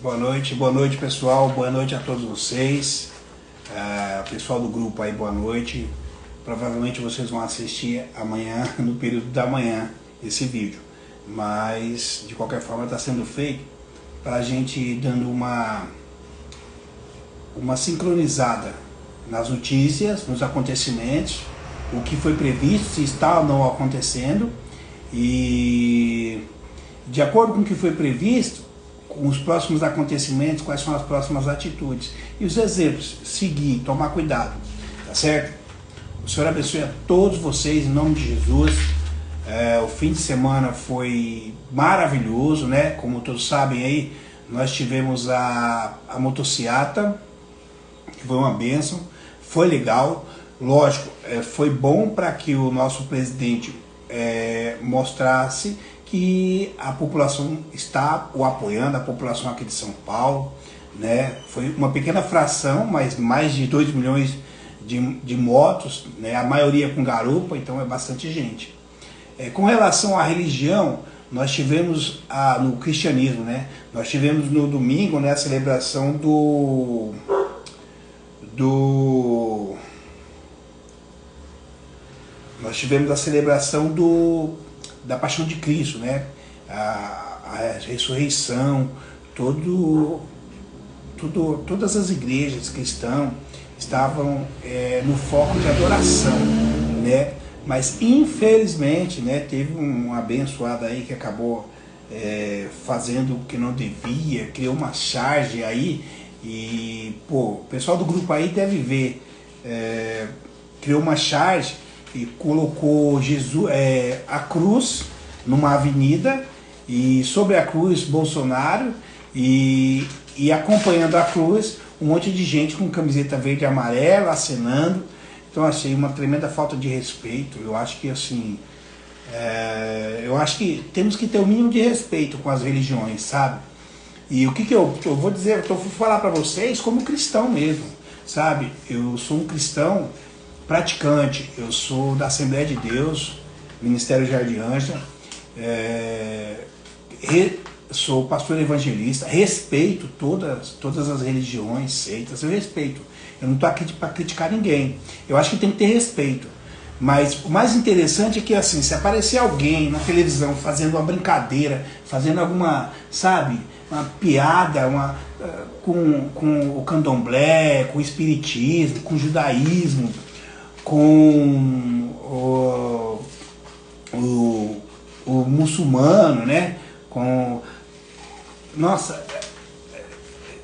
Boa noite pessoal, boa noite a todos vocês, pessoal do grupo aí, boa noite. Provavelmente vocês vão assistir amanhã, no período da manhã, esse vídeo, mas de qualquer forma está sendo feito para a gente ir dando uma sincronizada nas notícias, nos acontecimentos, o que foi previsto, se está ou não acontecendo, e de acordo com o que foi previsto, com os próximos acontecimentos, quais são as próximas atitudes. E os exemplos, seguir, tomar cuidado, tá certo? O Senhor abençoe a todos vocês, em nome de Jesus. O fim de semana foi maravilhoso, né? Como todos sabem aí, nós tivemos a motociata, que foi uma bênção, foi legal. Lógico, foi bom para que o nosso presidente mostrasse que a população está o apoiando, a população aqui de São Paulo, né? Foi uma pequena fração, mas mais de 2 milhões de motos, né? A maioria com garupa, então é bastante gente. Com relação à religião, nós tivemos no cristianismo, né? Nós tivemos no domingo, né, a celebração nós tivemos a celebração da Paixão de Cristo, né? A ressurreição, todas as igrejas cristãs estavam no foco de adoração, né? Mas infelizmente, né, teve um abençoado aí que acabou fazendo o que não devia, criou uma charge aí e, pô, o pessoal do grupo aí deve ver, criou uma charge e colocou Jesus, a cruz numa avenida, e sobre a cruz Bolsonaro, e acompanhando a cruz um monte de gente com camiseta verde e amarela acenando. Então achei uma tremenda falta de respeito. Eu acho que assim, eu acho que temos que ter o mínimo de respeito com as religiões, sabe? E o que eu vou dizer, eu vou falar para vocês como cristão mesmo, sabe? Eu sou um cristão praticante, eu sou da Assembleia de Deus, Ministério Jardim Ângela, sou pastor evangelista, respeito todas as religiões, seitas, eu respeito. Eu não estou aqui para criticar ninguém, eu acho que tem que ter respeito. Mas o mais interessante é que, assim, se aparecer alguém na televisão fazendo uma brincadeira, fazendo alguma, sabe, uma piada, com o candomblé, com o espiritismo, com o judaísmo, com o muçulmano, né? Nossa,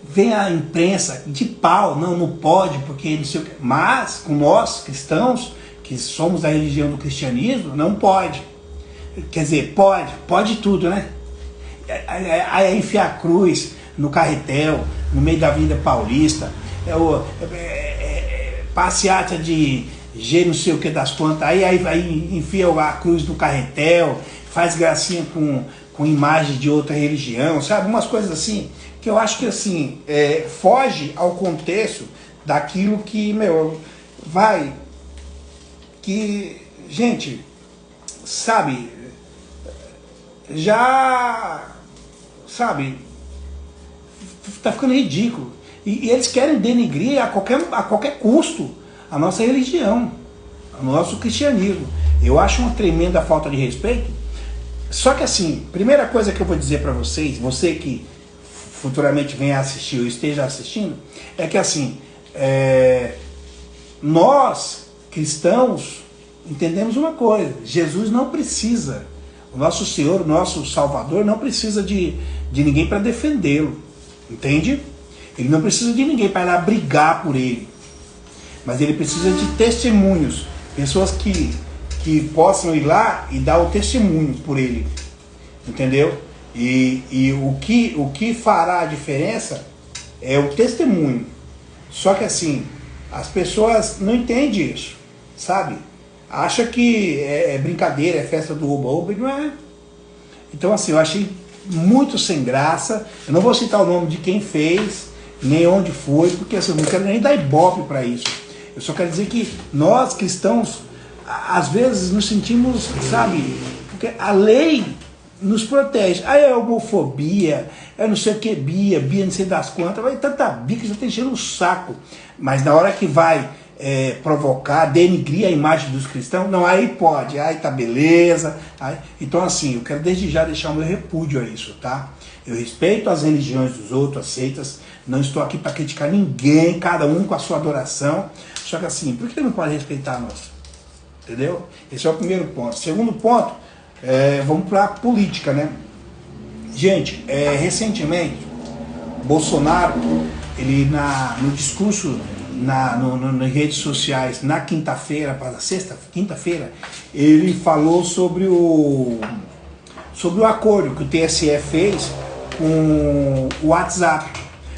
vem a imprensa de pau, não pode, porque não sei o que. Mas com nós cristãos, que somos da religião do cristianismo, não pode. Quer dizer, pode tudo, né? Aí enfiar a cruz no carretel, no meio da Avenida Paulista, passeata de G não sei o que das plantas, aí enfia a cruz no carretel, faz gracinha com imagem de outra religião, sabe? Umas coisas assim, que eu acho que assim, foge ao contexto daquilo que, gente, sabe, tá ficando ridículo. E eles querem denigrir a qualquer custo a nossa religião, o nosso cristianismo. Eu acho uma tremenda falta de respeito. Só que assim, primeira coisa que eu vou dizer para vocês, você que futuramente venha assistir ou esteja assistindo, é que assim, nós cristãos entendemos uma coisa: Jesus não precisa, o nosso Senhor, o nosso Salvador não precisa de ninguém para defendê-lo, entende? Ele não precisa de ninguém para ir lá brigar por ele, mas ele precisa de testemunhos, pessoas que possam ir lá e dar o testemunho por ele, entendeu? E o que fará a diferença é o testemunho. Só que assim, as pessoas não entendem isso, sabe? Acha que é brincadeira, é festa do oba-oba, e não é. Então assim, eu achei muito sem graça. Eu não vou citar o nome de quem fez, nem onde foi, porque assim, eu não quero nem dar ibope para isso. Eu só quero dizer que nós cristãos, às vezes, nos sentimos, sabe, porque a lei nos protege. Aí é homofobia, é não sei o que, bia não sei das quantas, vai tanta bica que já tá enchendo o saco. Mas na hora que vai provocar, denigrir a imagem dos cristãos, não, aí pode, aí tá beleza. Aí, então assim, eu quero desde já deixar o meu repúdio a isso, tá? Eu respeito as religiões dos outros, as seitas, não estou aqui para criticar ninguém, cada um com a sua adoração. Só que assim, por que não pode respeitar a nossa? Entendeu? Esse é o primeiro ponto. Segundo ponto, vamos para a política, né? Gente, recentemente, Bolsonaro, ele no discurso nas redes sociais, na quinta-feira, para quinta-feira, ele falou sobre o acordo que o TSE fez com o WhatsApp.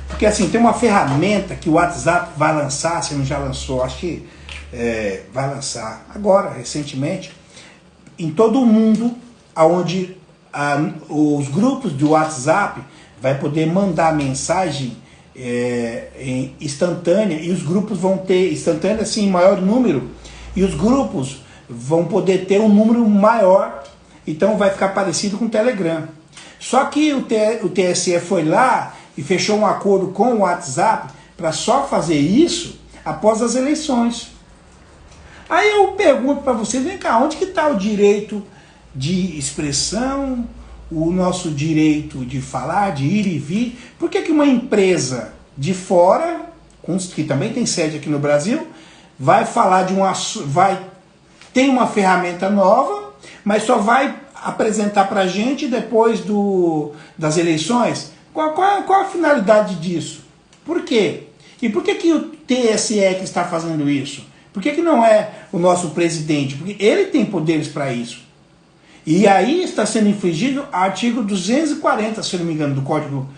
Porque assim, tem uma ferramenta que o WhatsApp vai lançar, se não já lançou, acho que vai lançar agora, recentemente, em todo o mundo, onde os grupos de WhatsApp vai poder mandar mensagem instantânea, e os grupos vão ter, instantânea assim, em maior número, e os grupos vão poder ter um número maior, então vai ficar parecido com o Telegram. Só que o TSE foi lá e fechou um acordo com o WhatsApp para só fazer isso após as eleições. Aí eu pergunto para vocês, vem cá, onde que está o direito de expressão, o nosso direito de falar, de ir e vir? Por que que uma empresa de fora, que também tem sede aqui no Brasil, vai falar de tem uma ferramenta nova, mas só vai apresentar para a gente depois das eleições? Qual a finalidade disso? Por quê? E por que que o TSE que está fazendo isso? Por que que não é o nosso presidente? Porque ele tem poderes para isso. E aí está sendo infringido o artigo 240, se não me engano, do Código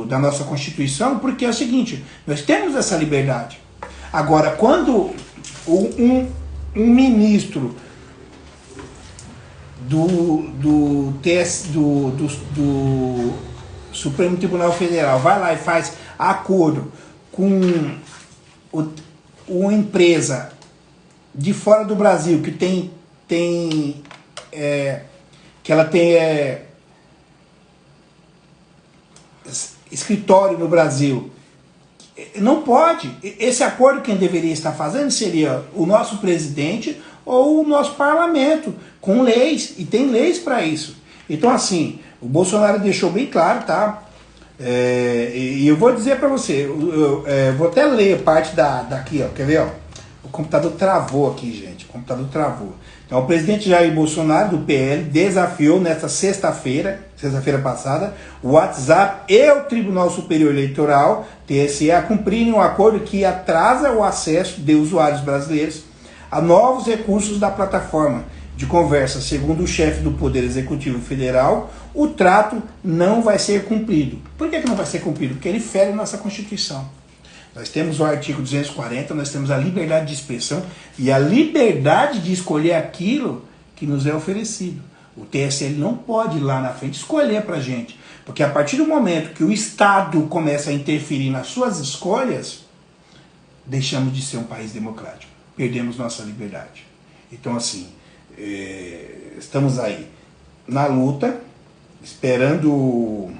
da nossa Constituição, porque é o seguinte, nós temos essa liberdade. Agora, quando um ministro do Supremo Tribunal Federal vai lá e faz acordo com uma empresa de fora do Brasil que ela tem escritório no Brasil, não pode. Esse acordo quem deveria estar fazendo seria o nosso presidente ou o nosso parlamento, com leis, e tem leis para isso. Então assim, o Bolsonaro deixou bem claro, tá? E eu vou dizer para você, eu vou até ler parte daqui, ó, quer ver? Ó? O computador travou aqui, gente, o computador travou. Então o presidente Jair Bolsonaro, do PL, desafiou nesta sexta-feira passada, o WhatsApp e o Tribunal Superior Eleitoral, TSE, a cumprirem um acordo que atrasa o acesso de usuários brasileiros a novos recursos da plataforma de conversa. Segundo o chefe do Poder Executivo Federal, o trato não vai ser cumprido. Por que não vai ser cumprido? Porque ele fere nossa Constituição. Nós temos o artigo 240, nós temos a liberdade de expressão e a liberdade de escolher aquilo que nos é oferecido. O TSE não pode ir lá na frente escolher para a gente, porque a partir do momento que o Estado começa a interferir nas suas escolhas, deixamos de ser um país democrático, perdemos nossa liberdade. Então assim, estamos aí na luta, esperando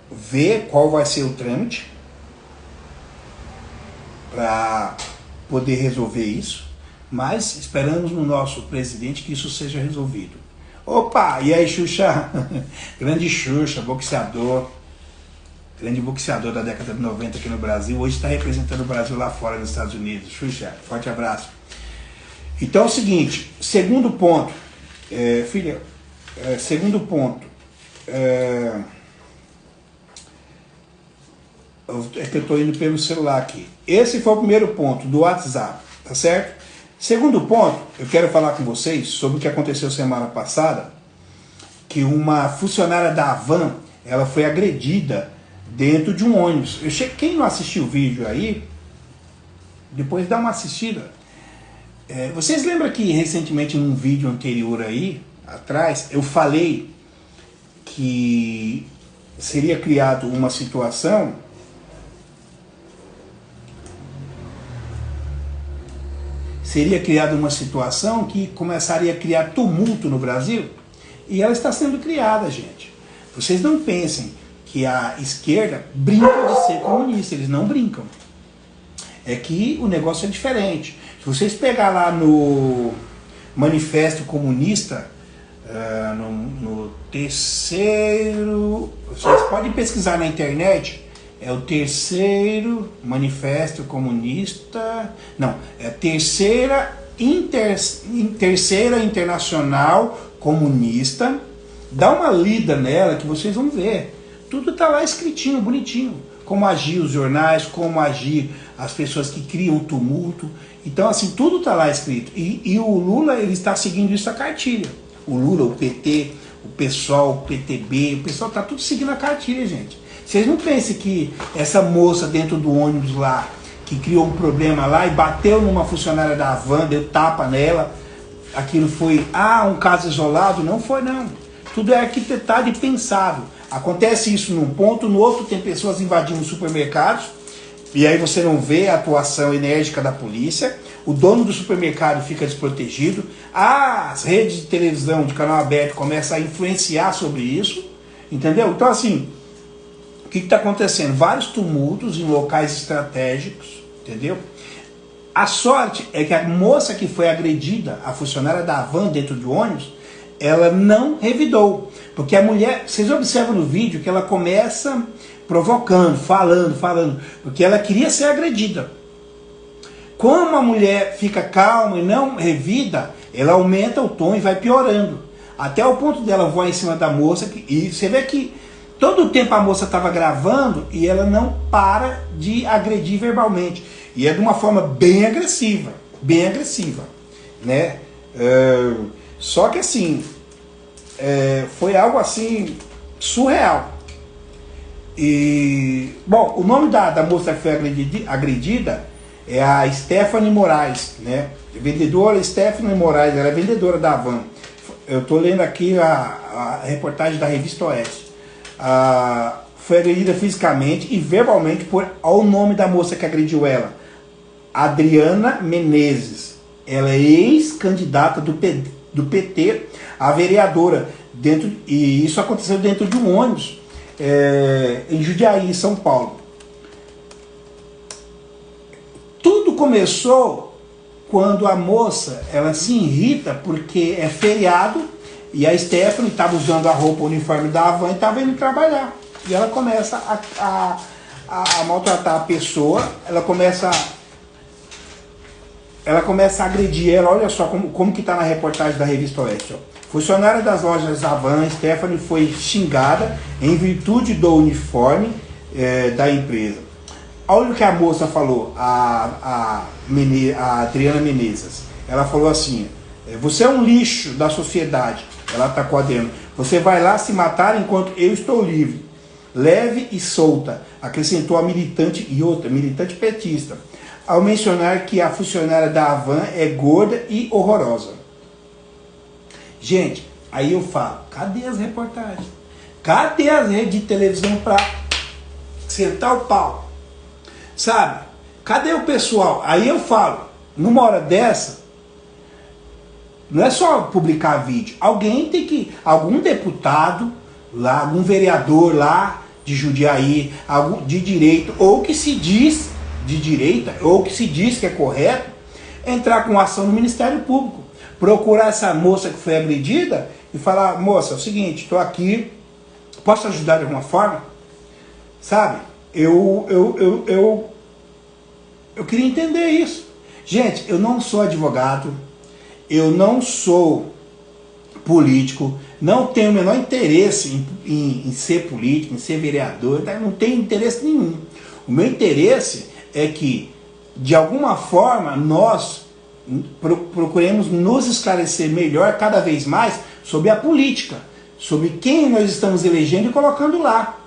ver qual vai ser o trâmite para poder resolver isso, mas esperamos no nosso presidente que isso seja resolvido. Opa, e aí Xuxa? Grande Xuxa, boxeador, grande boxeador da década de 90 aqui no Brasil, hoje está representando o Brasil lá fora nos Estados Unidos. Xuxa, forte abraço. Então é o seguinte, segundo ponto, filha, segundo ponto, é que eu estou indo pelo celular aqui. Esse foi o primeiro ponto do WhatsApp, tá certo? Segundo ponto, eu quero falar com vocês sobre o que aconteceu semana passada, que uma funcionária da Havan, ela foi agredida dentro de um ônibus. Quem não assistiu o vídeo aí, depois dá uma assistida. Vocês lembram que recentemente num vídeo anterior aí, atrás, eu falei que seria criado uma situação seria criada uma situação que começaria a criar tumulto no Brasil, e ela está sendo criada, gente. Vocês não pensem que a esquerda brinca de ser comunista, eles não brincam. É que o negócio é diferente. Se vocês pegar lá no Manifesto Comunista, no terceiro, vocês podem pesquisar na internet, é o terceiro Manifesto Comunista, não, é a terceira Internacional Comunista. Dá uma lida nela que vocês vão ver. Tudo está lá escritinho, bonitinho. Como agir os jornais, como agir as pessoas que criam tumulto. Então, assim, tudo está lá escrito. E o Lula, ele está seguindo isso a cartilha. O Lula, o PT, o PSOL, o PTB, o pessoal está tudo seguindo a cartilha, gente. Vocês não pensem que essa moça dentro do ônibus lá, que criou um problema lá e bateu numa funcionária da Havan, deu tapa nela, aquilo foi, um caso isolado? Não foi, não. Tudo é arquitetado e pensado. Acontece isso num ponto, no outro tem pessoas invadindo supermercados, e aí você não vê a atuação enérgica da polícia, o dono do supermercado fica desprotegido, as redes de televisão de canal aberto começam a influenciar sobre isso, entendeu? Então, assim, o que está acontecendo? Vários tumultos em locais estratégicos, entendeu? A sorte é que a moça que foi agredida, a funcionária da Havan dentro do ônibus, ela não revidou. Porque a mulher, vocês observam no vídeo que ela começa provocando, falando, porque ela queria ser agredida. Como a mulher fica calma e não revida, ela aumenta o tom e vai piorando. Até o ponto dela voar em cima da moça, e você vê que todo o tempo a moça estava gravando e ela não para de agredir verbalmente. E é de uma forma bem agressiva, né? Só que assim, foi algo assim surreal. E, bom, o nome da moça que foi agredida é a Stephanie Moraes, né? Vendedora Stephanie Moraes, ela é vendedora da Havan. Eu estou lendo aqui a reportagem da Revista Oeste. Foi agredida fisicamente e verbalmente ao nome da moça que agrediu ela, Adriana Menezes. Ela é ex-candidata do PT a vereadora, e isso aconteceu dentro de um ônibus em Jundiaí, São Paulo. Tudo começou quando a moça, ela se irrita porque é feriado e a Stephanie estava usando a roupa, o uniforme da Havan e estava indo trabalhar. E ela começa a maltratar a pessoa, ela começa a agredir ela. Olha só como que está na reportagem da Revista Oeste. Ó. Funcionária das lojas Havan, Stephanie, foi xingada em virtude do uniforme da empresa. Olha o que a moça falou, a Adriana Menezes. Ela falou assim: você é um lixo da sociedade. Ela atacou a Adriana. Você vai lá se matar enquanto eu estou livre. Leve e solta, acrescentou a militante e outra, militante petista, ao mencionar que a funcionária da Havan é gorda e horrorosa. Gente, aí eu falo, cadê as reportagens? Cadê as redes de televisão para sentar o pau? Sabe? Cadê o pessoal? Aí eu falo, numa hora dessa, não é só publicar vídeo. Alguém tem que, algum deputado lá, algum vereador lá de Jundiaí, algum de direita, ou que se diz de direita, ou que se diz que é correto, entrar com ação no Ministério Público, procurar essa moça que foi agredida e falar: moça, é o seguinte, estou aqui, posso ajudar de alguma forma? Sabe? Eu queria entender isso. Gente, eu não sou advogado, eu não sou político, não tenho o menor interesse em ser político, em ser vereador, não tenho interesse nenhum. O meu interesse é que, de alguma forma, nós procuremos nos esclarecer melhor, cada vez mais, sobre a política, sobre quem nós estamos elegendo e colocando lá.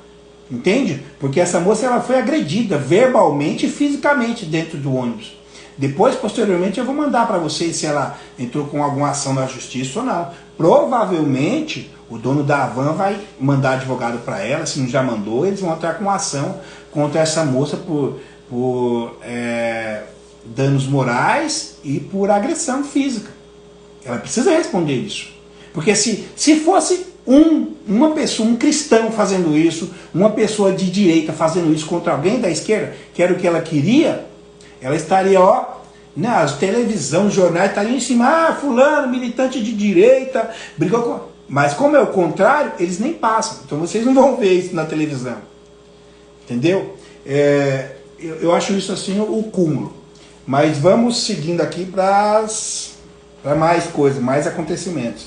Entende? Porque essa moça, ela foi agredida verbalmente e fisicamente dentro do ônibus. Depois, posteriormente, eu vou mandar para vocês se ela entrou com alguma ação na justiça ou não. Provavelmente, o dono da Havan vai mandar advogado para ela, se não já mandou, eles vão entrar com ação contra essa moça por danos morais e por agressão física. Ela precisa responder isso. Porque se fosse uma pessoa, um cristão fazendo isso, uma pessoa de direita fazendo isso contra alguém da esquerda, que era o que ela queria, ela estaria, na televisão, os jornais estariam em cima, fulano, militante de direita, brigou com... Mas como é o contrário, eles nem passam. Então vocês não vão ver isso na televisão. Entendeu? Eu acho isso assim o cúmulo. Mas vamos seguindo aqui para mais coisas, mais acontecimentos.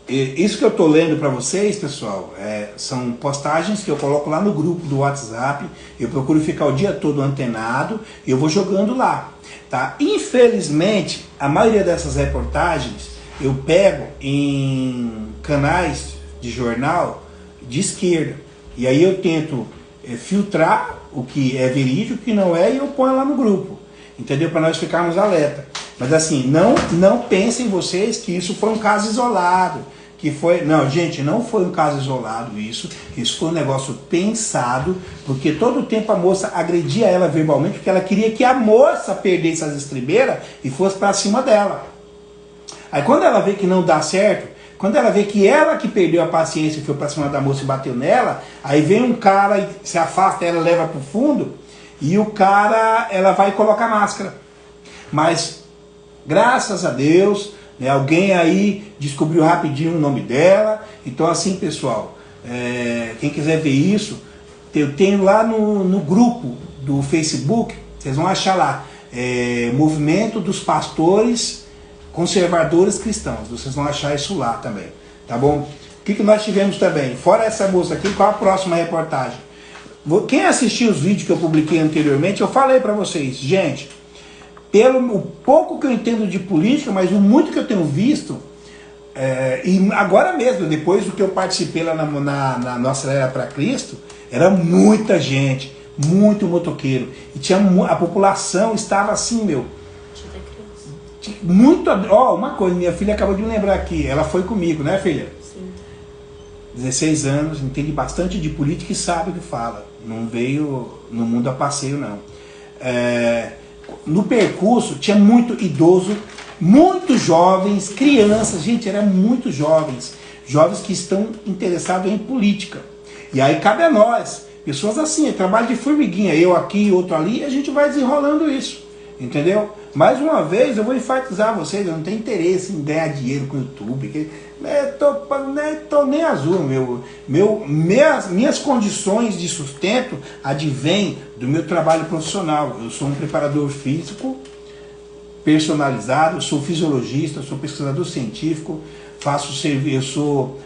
Isso que eu estou lendo para vocês, pessoal, são postagens que eu coloco lá no grupo do WhatsApp. Eu procuro ficar o dia todo antenado e eu vou jogando lá. Tá? Infelizmente, a maioria dessas reportagens eu pego em canais de jornal de esquerda. E aí eu tento filtrar o que é verídico, o que não é, e eu ponho lá no grupo. Entendeu? Para nós ficarmos alerta. Mas assim, não pensem vocês que isso foi um caso isolado. Não, gente, não foi um caso isolado isso. Isso foi um negócio pensado, porque todo o tempo a moça agredia ela verbalmente, porque ela queria que a moça perdesse as estribeiras e fosse para cima dela. Aí quando ela vê que não dá certo, quando ela vê que ela que perdeu a paciência e foi para cima da moça e bateu nela, aí vem um cara e se afasta, ela leva para o fundo, e o cara, ela vai e coloca a máscara. Mas, graças a Deus, né, alguém aí descobriu rapidinho o nome dela. Então assim, pessoal, quem quiser ver isso, eu tenho lá no grupo do Facebook, vocês vão achar lá, Movimento dos Pastores Conservadores Cristãos. Vocês vão achar isso lá também, tá bom? O que nós tivemos também? Fora essa moça aqui, qual a próxima reportagem? Quem assistiu os vídeos que eu publiquei anteriormente, eu falei para vocês, gente, pelo o pouco que eu entendo de política, mas o muito que eu tenho visto, e agora mesmo, depois do que eu participei lá na nossa Era para Cristo, era muita gente, muito motoqueiro, e a população estava assim, muito. Uma coisa, minha filha acabou de me lembrar aqui, ela foi comigo, né, filha? Sim. 16 anos, entende bastante de política e sabe o que fala. Não veio no mundo a passeio, não. No percurso tinha muito idoso, muitos jovens, crianças, gente, eram muito jovens que estão interessados em política. E aí cabe a nós, pessoas assim, trabalho de formiguinha, eu aqui, outro ali, e a gente vai desenrolando isso, entendeu? Mais uma vez, eu vou enfatizar a vocês, eu não tenho interesse em ganhar dinheiro com o YouTube, tô nem azul, minhas condições de sustento advêm do meu trabalho profissional. Eu sou um preparador físico personalizado, sou fisiologista, sou pesquisador científico, eu sou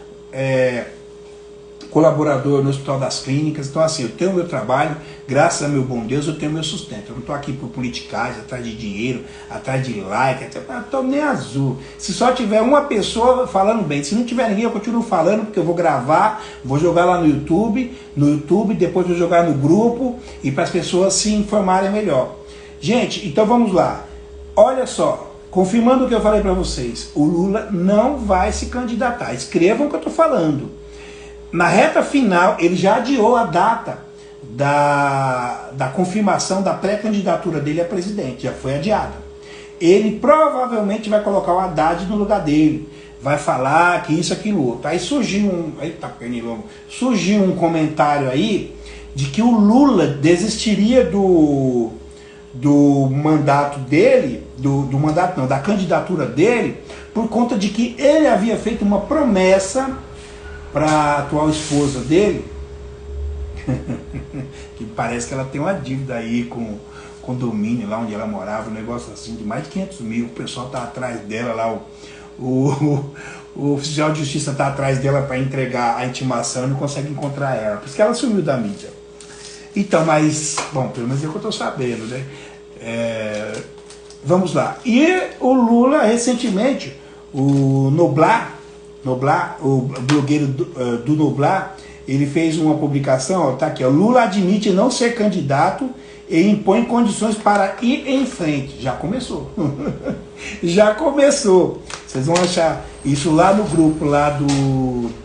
colaborador no Hospital das Clínicas. Então assim, eu tenho meu trabalho, graças a meu bom Deus, eu tenho meu sustento. Eu não estou aqui por politicagem, atrás de dinheiro, atrás de like, eu estou nem azul. Se só tiver uma pessoa falando bem, se não tiver ninguém, eu continuo falando, porque eu vou gravar, vou jogar lá no YouTube, depois vou jogar no grupo, e para as pessoas se informarem melhor. Gente, então vamos lá. Olha só, confirmando o que eu falei para vocês, o Lula não vai se candidatar. Escrevam o que eu estou falando. Na reta final, ele já adiou a data da confirmação da pré-candidatura dele a presidente, já foi adiada. Ele provavelmente vai colocar o Haddad no lugar dele, vai falar que isso, aquilo, outro. Aí surgiu surgiu um comentário aí de que o Lula desistiria do mandato dele, da candidatura dele, por conta de que ele havia feito uma promessa para a atual esposa dele, que parece que ela tem uma dívida aí com o condomínio lá onde ela morava, um negócio assim de mais de 500 mil, o pessoal tá atrás dela lá, o oficial de justiça tá atrás dela para entregar a intimação e não consegue encontrar ela, por isso que ela sumiu da mídia. Então, mas, bom, pelo menos é o que eu tô sabendo, né? Vamos lá. E o Lula, recentemente, o Noblar, o blogueiro do Noblar, ele fez uma publicação, tá aqui, ó, Lula admite não ser candidato e impõe condições para ir em frente. Já começou. Já começou. Vocês vão achar isso lá no grupo,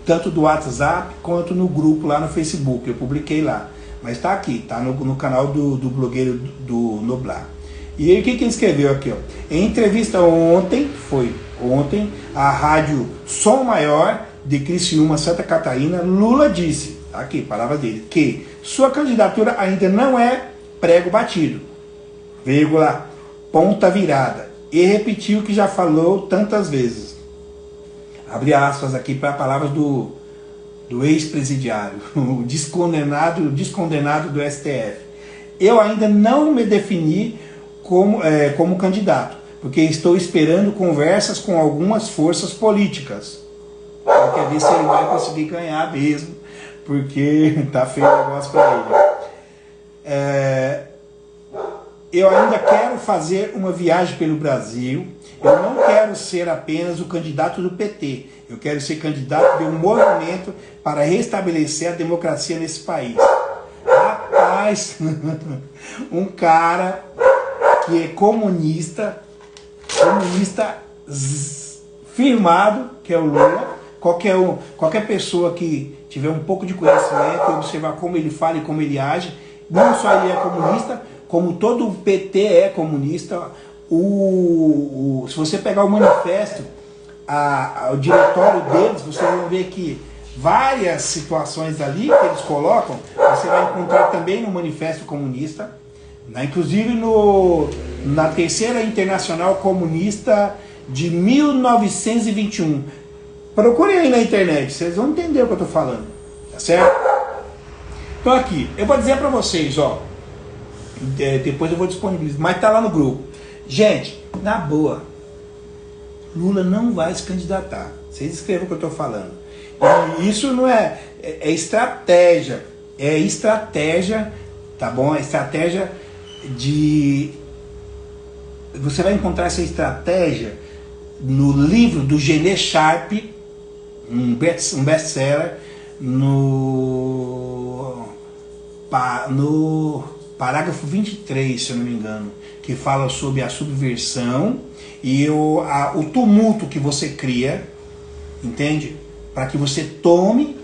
tanto do WhatsApp quanto no grupo lá no Facebook. Eu publiquei lá. mas está aqui, está no canal do blogueiro do Noblar. E aí o que ele escreveu aqui? Ó? Em entrevista ontem, à rádio Som Maior de Criciúma, Santa Catarina, Lula disse, aqui, palavra dele, que sua candidatura ainda não é prego batido, vírgula, ponta virada, e repetiu o que já falou tantas vezes. Abre aspas aqui para palavras do ex-presidiário, o descondenado do STF. Eu ainda não me defini como candidato, porque estou esperando conversas com algumas forças políticas. Ele quer ver se ele vai conseguir ganhar mesmo, porque tá feio o negócio para ele. Eu ainda quero fazer uma viagem pelo Brasil. Eu não quero ser apenas o candidato do PT. Eu quero ser candidato de um movimento para restabelecer a democracia nesse país. Rapaz, um cara que é comunista firmado, que é o Lula. Qualquer pessoa que tiver um pouco de conhecimento e observar como ele fala e como ele age, não só ele é comunista, como todo o PT é comunista. Se você pegar o manifesto, o diretório deles, você vai ver que várias situações ali que eles colocam, você vai encontrar também no Manifesto Comunista, né? Inclusive na Terceira Internacional Comunista de 1921. Procurem aí na internet, vocês vão entender o que eu estou falando, tá certo? Então aqui, eu vou dizer para vocês, ó, depois eu vou disponibilizar, mas tá lá no grupo. Gente, na boa, Lula não vai se candidatar. Vocês escrevam o que eu estou falando. E isso não é estratégia. É estratégia, tá bom? É estratégia de... Você vai encontrar essa estratégia no livro do Gené Sharp, um best-seller, no parágrafo 23, se eu não me engano, que fala sobre a subversão e o tumulto que você cria, entende? Para que você tome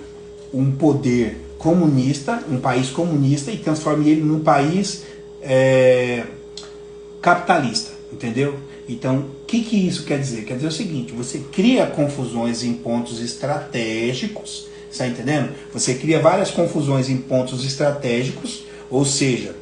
um poder comunista, um país comunista, e transforme ele num país capitalista, entendeu? Então, o que isso quer dizer? Quer dizer o seguinte, você cria confusões em pontos estratégicos, está entendendo? Você cria várias confusões em pontos estratégicos, ou seja,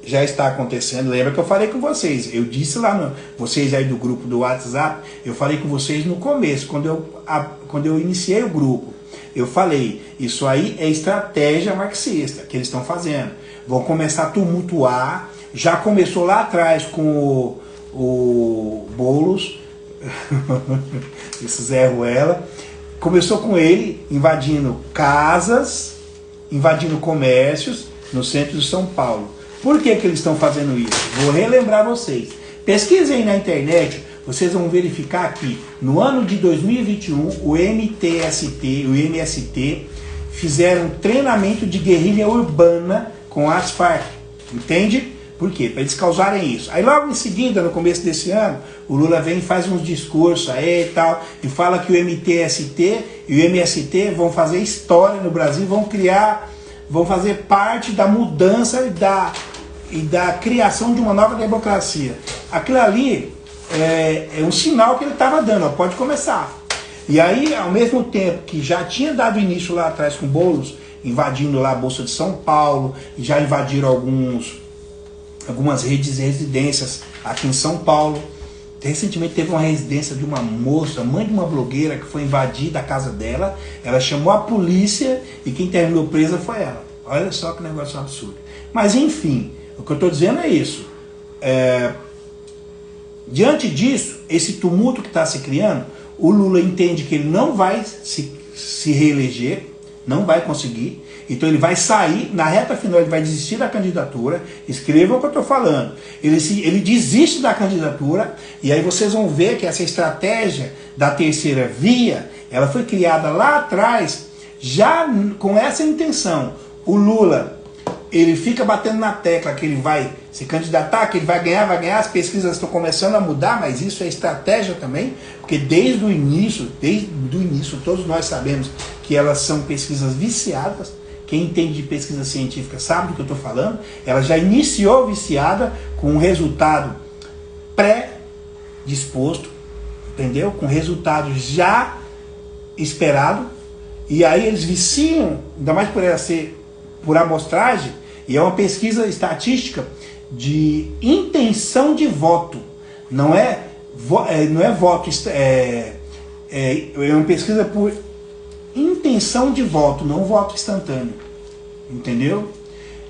já está acontecendo. Lembra que eu falei com vocês, eu disse lá, vocês aí do grupo do WhatsApp, eu falei com vocês no começo, quando eu iniciei o grupo, eu falei, isso aí é estratégia marxista que eles estão fazendo, vão começar a tumultuar, já começou lá atrás com o Boulos, esse Zé Ruela, começou com ele invadindo casas, invadindo comércios no centro de São Paulo. Por que eles estão fazendo isso? Vou relembrar vocês. Pesquisem na internet, vocês vão verificar que no ano de 2021 o MTST e o MST fizeram um treinamento de guerrilha urbana com as Farc. Entende? Por quê? Para eles causarem isso. Aí logo em seguida, no começo desse ano, o Lula vem e faz uns discursos aí e tal, e fala que o MTST e o MST vão fazer história no Brasil, vão fazer parte da mudança e da criação de uma nova democracia. Aquilo ali é um sinal que ele estava dando, ó, pode começar. E aí, ao mesmo tempo que já tinha dado início lá atrás com Boulos, invadindo lá a Bolsa de São Paulo, e já invadiram algumas redes de residências aqui em São Paulo. Recentemente teve uma residência de uma moça, mãe de uma blogueira, que foi invadida a casa dela. Ela chamou a polícia e quem terminou presa foi ela. Olha só que negócio absurdo. Mas enfim, o que eu estou dizendo é isso. Diante disso, esse tumulto que está se criando, o Lula entende que ele não vai se reeleger, não vai conseguir. Então ele vai sair, na reta final ele vai desistir da candidatura. Escrevam o que eu estou falando. Ele desiste da candidatura, e aí vocês vão ver que essa estratégia da terceira via, ela foi criada lá atrás, já com essa intenção. O Lula, ele fica batendo na tecla que ele vai se candidatar, que ele vai ganhar, as pesquisas estão começando a mudar, mas isso é estratégia também, porque desde o início, todos nós sabemos que elas são pesquisas viciadas, quem entende de pesquisa científica sabe do que eu estou falando, ela já iniciou viciada com um resultado pré-disposto, entendeu? Com resultado já esperado, e aí eles viciam, ainda mais por ela ser por amostragem, e é uma pesquisa estatística de intenção de voto, não é voto, é uma pesquisa por intenção de voto, não voto instantâneo, entendeu?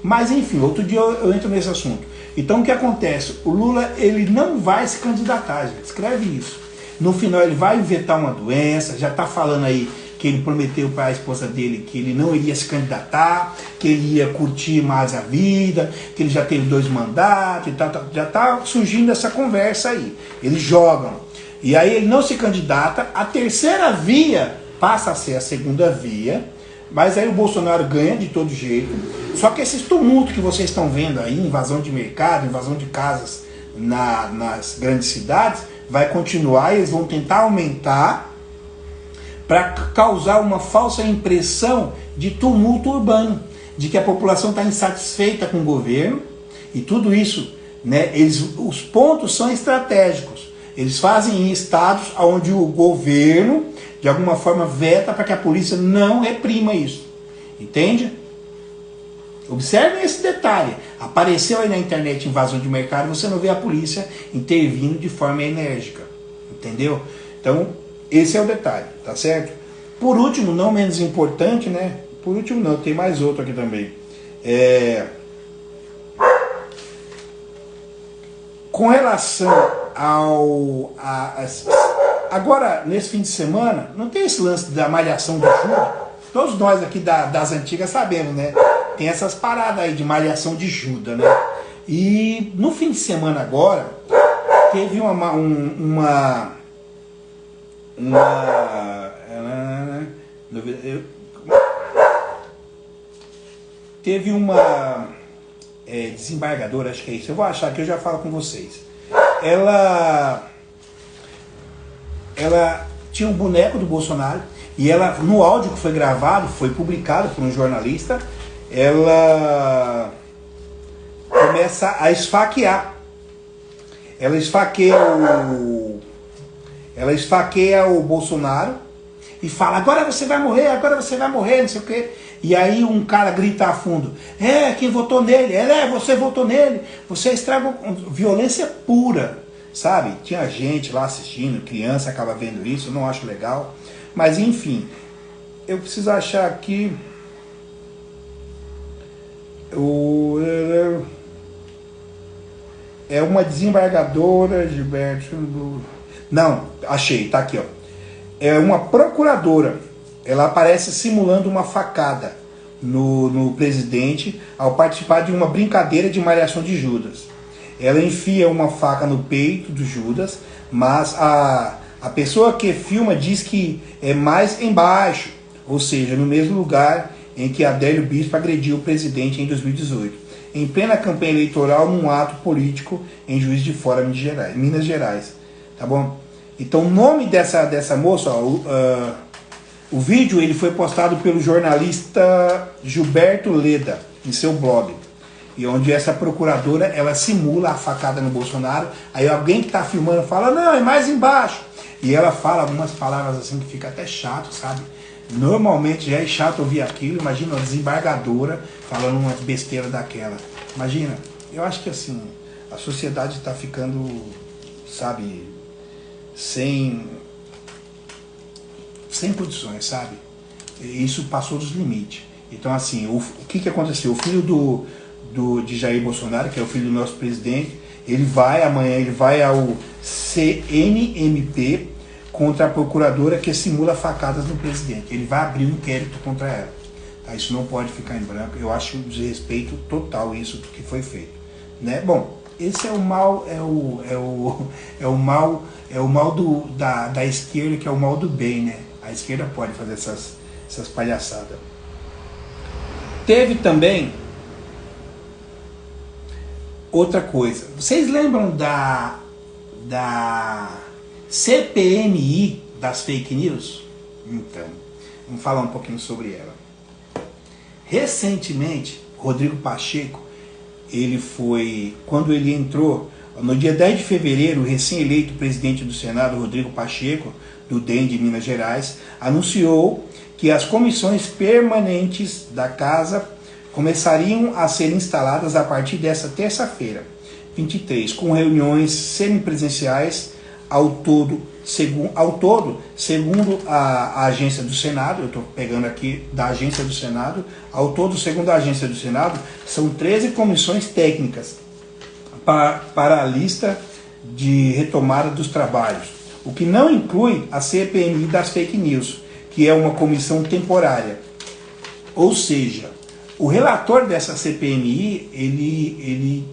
Mas enfim, outro dia eu entro nesse assunto. Então o que acontece? O Lula, ele não vai se candidatar, gente, escreve isso. No final ele vai vetar uma doença, já está falando aí que ele prometeu para a esposa dele que ele não iria se candidatar, que ele ia curtir mais a vida, que ele já teve 2 mandatos e tal, já está surgindo essa conversa aí. Eles jogam. E aí ele não se candidata, a terceira via passa a ser a segunda via, mas aí o Bolsonaro ganha de todo jeito. Só que esses tumultos que vocês estão vendo aí, invasão de mercado, invasão de casas nas grandes cidades, vai continuar e eles vão tentar aumentar para causar uma falsa impressão de tumulto urbano, de que a população está insatisfeita com o governo, e tudo isso, né, os pontos são estratégicos. Eles fazem em estados onde o governo, de alguma forma, veta para que a polícia não reprima isso. Entende? Observem esse detalhe. Apareceu aí na internet invasão de mercado, você não vê a polícia intervindo de forma enérgica. Entendeu? Então, esse é o detalhe, tá certo? Por último, não menos importante, né? Por último não, tem mais outro aqui também. Com relação agora, nesse fim de semana, não tem esse lance da malhação de Judas? Todos nós aqui das antigas sabemos, né? Tem essas paradas aí de malhação de Judas, né? E no fim de semana agora, teve teve uma desembargadora, acho que é isso, eu vou achar que eu já falo com vocês. Ela tinha um boneco do Bolsonaro, e ela, no áudio que foi gravado, foi publicado por um jornalista, ela começa a esfaquear. Ela esfaqueia o Bolsonaro e fala: agora você vai morrer, não sei o quê. E aí um cara grita a fundo: quem votou nele? Você votou nele, você estraga. Violência pura, sabe? Tinha gente lá assistindo, criança acaba vendo isso, eu não acho legal. Mas enfim, eu preciso achar aqui é uma desembargadora, Gilberto. Não, achei, tá aqui, ó. É uma procuradora. Ela aparece simulando uma facada no presidente ao participar de uma brincadeira de malhação de Judas. Ela enfia uma faca no peito do Judas, mas a pessoa que filma diz que é mais embaixo, ou seja, no mesmo lugar em que Adélio Bispo agrediu o presidente em 2018, em plena campanha eleitoral, num ato político em Juiz de Fora, Minas Gerais. Tá bom? Então o nome dessa moça, ó, o vídeo ele foi postado pelo jornalista Gilberto Leda em seu blog, e onde essa procuradora ela simula a facada no Bolsonaro. Aí alguém que está filmando fala: não, é mais embaixo. E ela fala algumas palavras assim que fica até chato, sabe? Normalmente já é chato ouvir aquilo. Imagina uma desembargadora falando uma besteira daquela. Imagina, eu acho que assim, a sociedade está ficando, sabe, sem condições, sabe? Isso passou dos limites. Então assim, o que aconteceu? O filho de Jair Bolsonaro, que é o filho do nosso presidente, amanhã ele vai ao CNMP contra a procuradora que simula facadas no presidente. Ele vai abrir um inquérito contra ela. Tá? Isso não pode ficar em branco. Eu acho um desrespeito total isso que foi feito. Né? Bom, esse é o mal, da esquerda, que é o mal do bem, né? A esquerda pode fazer essas palhaçadas. Teve também outra coisa. Vocês lembram da CPMI das fake news? Então, vamos falar um pouquinho sobre ela. Recentemente, Rodrigo Pacheco, quando ele entrou, no dia 10 de fevereiro, o recém-eleito presidente do Senado, Rodrigo Pacheco, do DEM de Minas Gerais, anunciou que as comissões permanentes da Casa começariam a ser instaladas a partir desta terça-feira, 23, com reuniões semipresenciais ao todo, segundo a agência do Senado. Eu estou pegando aqui da agência do Senado, ao todo, segundo a agência do Senado, são 13 comissões técnicas para a lista de retomada dos trabalhos, o que não inclui a CPMI das fake news, que é uma comissão temporária. Ou seja, o relator dessa CPMI, ele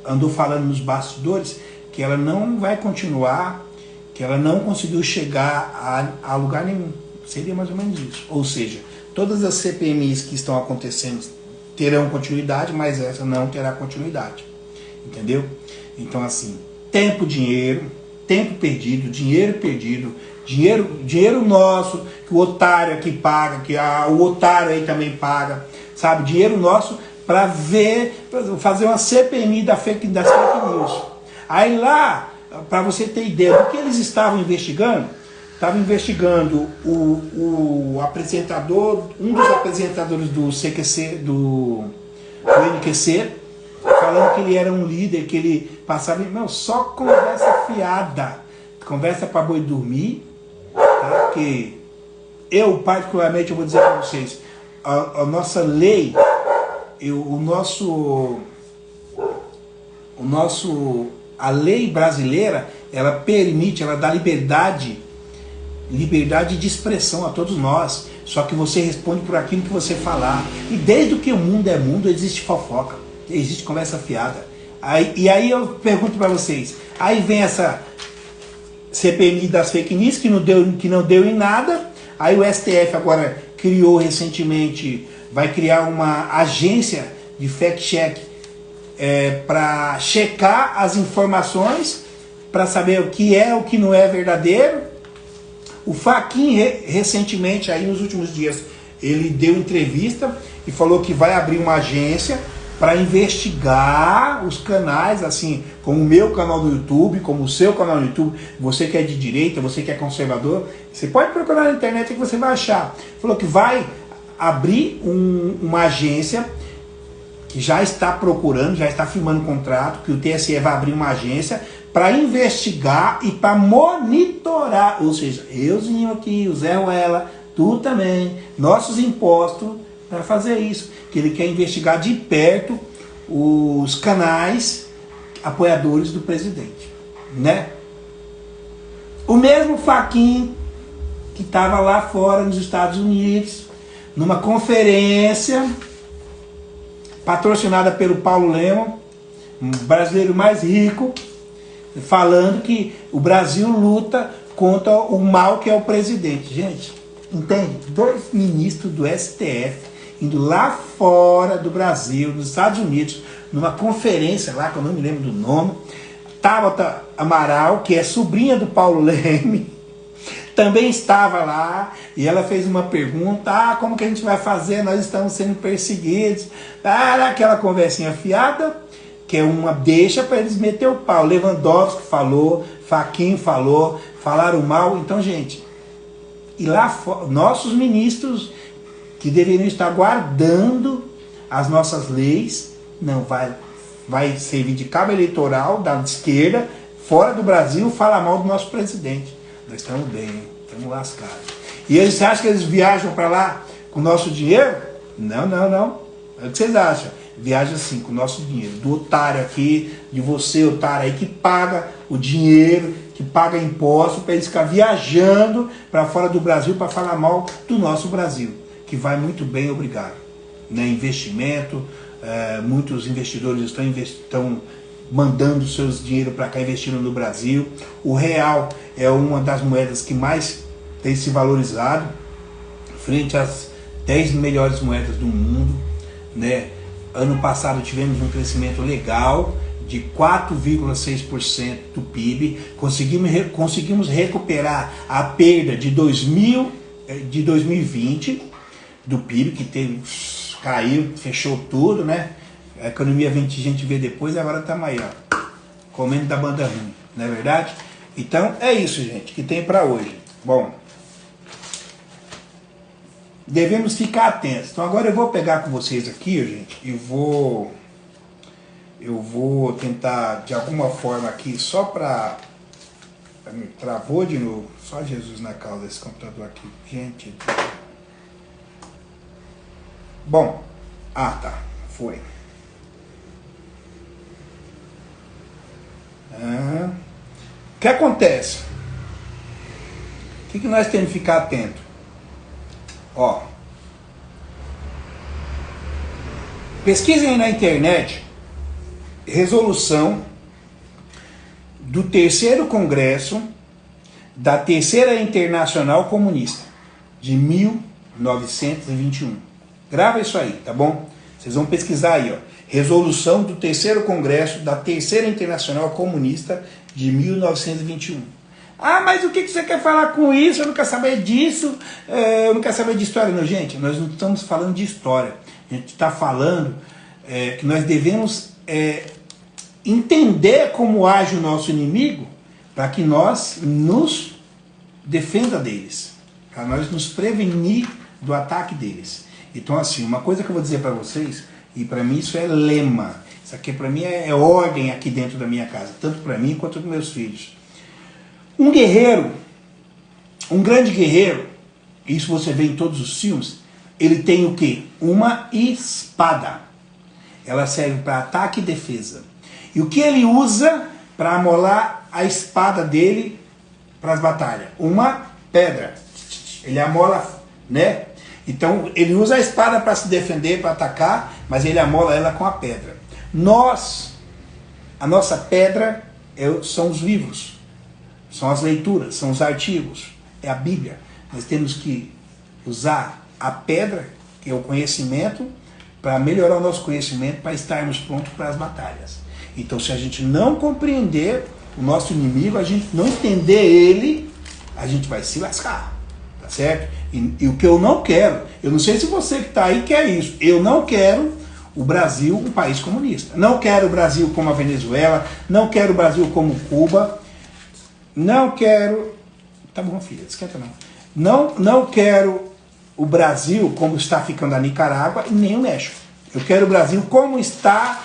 andou falando nos bastidores que ela não vai continuar, que ela não conseguiu chegar a lugar nenhum. Seria mais ou menos isso. Ou seja, todas as CPMIs que estão acontecendo terão continuidade, mas essa não terá continuidade. Entendeu? Então, assim, tempo perdido, dinheiro nosso, que o otário aqui paga, que o otário aí também paga, sabe? Dinheiro nosso para fazer uma CPMI das fake news. Aí lá, para você ter ideia do que eles estavam investigando o apresentador, um dos apresentadores do CQC, do NQC, falando que ele era um líder, que ele passava, só conversa fiada, conversa para boi dormir, tá? Porque eu particularmente, eu vou dizer para vocês, a nossa lei, a lei brasileira, ela permite, ela dá liberdade de expressão a todos nós, só que você responde por aquilo que você falar. E desde que o mundo é mundo, existe fofoca, existe conversa fiada. E aí eu pergunto para vocês, aí vem essa CPMI das fake news, que não deu em nada. Aí o STF agora criou recentemente, vai criar uma agência de fact-check para checar as informações, para saber o que é, o que não é verdadeiro. O Fachin recentemente, aí nos últimos dias, ele deu entrevista e falou que vai abrir uma agência para investigar os canais, assim, como o meu canal do YouTube, como o seu canal do YouTube. Você que é de direita, você que é conservador, você pode procurar na internet que você vai achar. Falou que vai abrir uma agência, que já está procurando, já está firmando um contrato, que o TSE vai abrir uma agência para investigar e para monitorar, ou seja, euzinho aqui, o Zé Ruela, tu também, nossos impostos, para fazer isso, que ele quer investigar de perto os canais apoiadores do presidente, né? O mesmo Fachin que estava lá fora nos Estados Unidos, numa conferência patrocinada pelo Paulo Lemon, um brasileiro mais rico, falando que o Brasil luta contra o mal que é o presidente. Gente, entende? 2 ministros do STF indo lá fora do Brasil, nos Estados Unidos, numa conferência lá, que eu não me lembro do nome. Tabata Amaral, que é sobrinha do Paulo Leme, também estava lá, e ela fez uma pergunta: como que a gente vai fazer? Nós estamos sendo perseguidos. Aquela conversinha fiada, que é uma deixa para eles meter o pau. Lewandowski falou, Fachin falou, falaram mal. Então, gente, e lá fora, nossos ministros que deveriam estar guardando as nossas leis, não vai servir de cabo eleitoral da esquerda, fora do Brasil, fala mal do nosso presidente. Nós estamos bem, estamos lascados. E eles acham que eles viajam para lá com o nosso dinheiro? Não. É o que vocês acham? Viaja assim, com o nosso dinheiro. Do otário aqui, de você, otário aí, que paga o dinheiro, que paga imposto, para eles ficar viajando para fora do Brasil para falar mal do nosso Brasil, que vai muito bem, obrigado. Né? Investimento, muitos investidores estão mandando seus dinheiro para cá, investindo no Brasil. O real é uma das moedas que mais tem se valorizado frente às 10 melhores moedas do mundo, né? Ano passado tivemos um crescimento legal de 4,6% do PIB. Conseguimos recuperar a perda de 2020, do PIB, que teve, caiu, fechou tudo, né? A economia a gente vê depois, agora estamos aí, ó, comendo da banda ruim, não é verdade? Então é isso, gente, que tem para hoje. Bom, devemos ficar atentos. Então agora eu vou pegar com vocês aqui, gente, e eu vou tentar de alguma forma aqui, só para... Travou de novo, só Jesus na causa desse computador aqui, gente. Bom, tá, foi. O que acontece? O que nós temos que ficar atento? Ó, pesquisem aí na internet resolução do terceiro congresso da Terceira Internacional Comunista de 1921. Grava isso aí, tá bom? Vocês vão pesquisar aí, ó. Resolução do terceiro congresso da Terceira Internacional Comunista de 1921. Mas o que você quer falar com isso? Eu não quero saber disso, eu não quero saber de história. Não, gente, nós não estamos falando de história. A gente está falando que nós devemos entender como age o nosso inimigo para que nós nos defenda deles, para nós nos prevenir do ataque deles. Então, assim, uma coisa que eu vou dizer para vocês, e para mim isso é lema, isso aqui para mim é ordem aqui dentro da minha casa, tanto para mim quanto para meus filhos. Um guerreiro, um grande guerreiro, isso você vê em todos os filmes, ele tem o quê? Uma espada. Ela serve para ataque e defesa. E o que ele usa para amolar a espada dele para as batalhas? Uma pedra. Ele amola, né? Então ele usa a espada para se defender, para atacar, mas ele amola ela com a pedra. A nossa pedra são os livros, são as leituras, são os artigos, é a Bíblia. Nós temos que usar a pedra, que é o conhecimento, para melhorar o nosso conhecimento, para estarmos prontos para as batalhas. Então, se a gente não compreender o nosso inimigo, a gente não entender ele, a gente vai se lascar, tá certo? E o que eu não quero, eu não sei se você que está aí quer isso, eu não quero o Brasil um país comunista. Não quero o Brasil como a Venezuela, não quero o Brasil como Cuba, não quero... Tá bom, filha, esquenta não. Não quero o Brasil como está ficando a Nicarágua e nem o México. Eu quero o Brasil como está,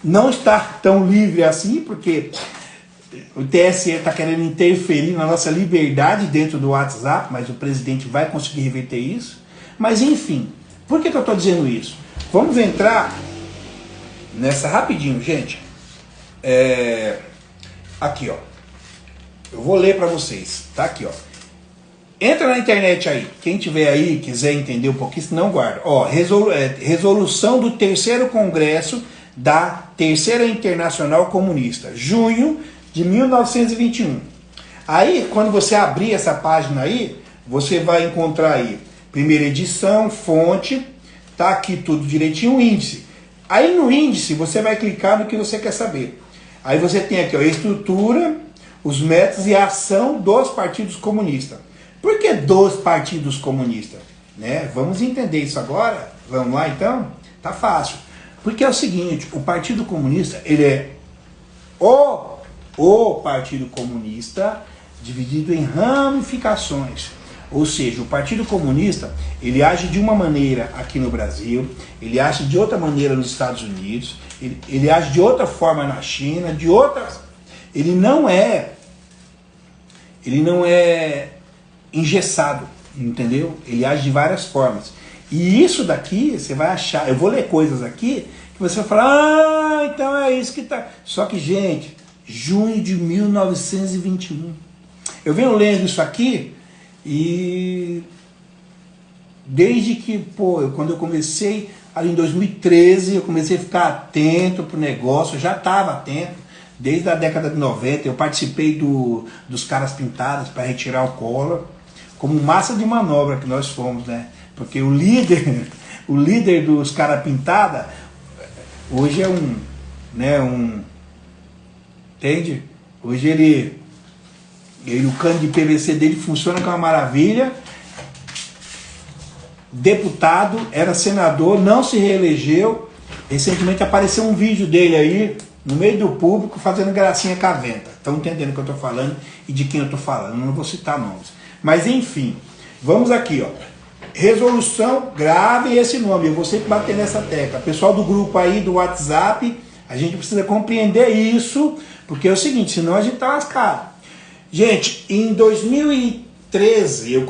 não está tão livre assim, porque o TSE está querendo interferir na nossa liberdade dentro do WhatsApp, mas o presidente vai conseguir reverter isso. Mas enfim, por que eu estou dizendo isso? Vamos entrar nessa rapidinho, gente. Aqui, ó. Eu vou ler para vocês. Tá aqui, ó. Entra na internet aí. Quem tiver aí, quiser entender um pouquinho, não guarda. Ó, resolução do terceiro congresso da Terceira Internacional Comunista, junho de 1921. Aí, quando você abrir essa página aí, você vai encontrar aí, primeira edição, fonte, tá aqui tudo direitinho, o índice. Aí no índice, você vai clicar no que você quer saber. Aí você tem aqui, ó, a estrutura, os métodos e a ação dos partidos comunistas. Por que dos partidos comunistas? Né? Vamos entender isso agora? Vamos lá então? Tá fácil. Porque é o seguinte, o Partido Comunista, ele é o Partido Comunista dividido em ramificações. Ou seja, o Partido Comunista, ele age de uma maneira aqui no Brasil, ele age de outra maneira nos Estados Unidos, ele age de outra forma na China, de outras... Ele não é engessado, entendeu? Ele age de várias formas. E isso daqui, você vai achar, eu vou ler coisas aqui, que você vai falar, então é isso que tá... Só que, gente, junho de 1921. Eu venho lendo isso aqui e desde que, quando eu comecei, ali em 2013, eu comecei a ficar atento pro negócio, eu já estava atento, desde a década de 90, eu participei dos caras pintados para retirar o Collor, como massa de manobra que nós fomos, né? Porque o líder dos caras pintados, hoje é entende? Hoje o cano de PVC dele funciona com uma maravilha. deputado, era senador, não se reelegeu. Recentemente apareceu um vídeo dele aí, no meio do público, fazendo gracinha com a venta. Estão entendendo o que eu estou falando e de quem eu estou falando, não vou citar nomes. Mas enfim, vamos aqui, ó. Resolução, gravem esse nome, eu vou sempre bater nessa tecla. Pessoal do grupo aí, do WhatsApp, a gente precisa compreender isso, porque é o seguinte, senão a gente tá lascado. Gente, em 2013,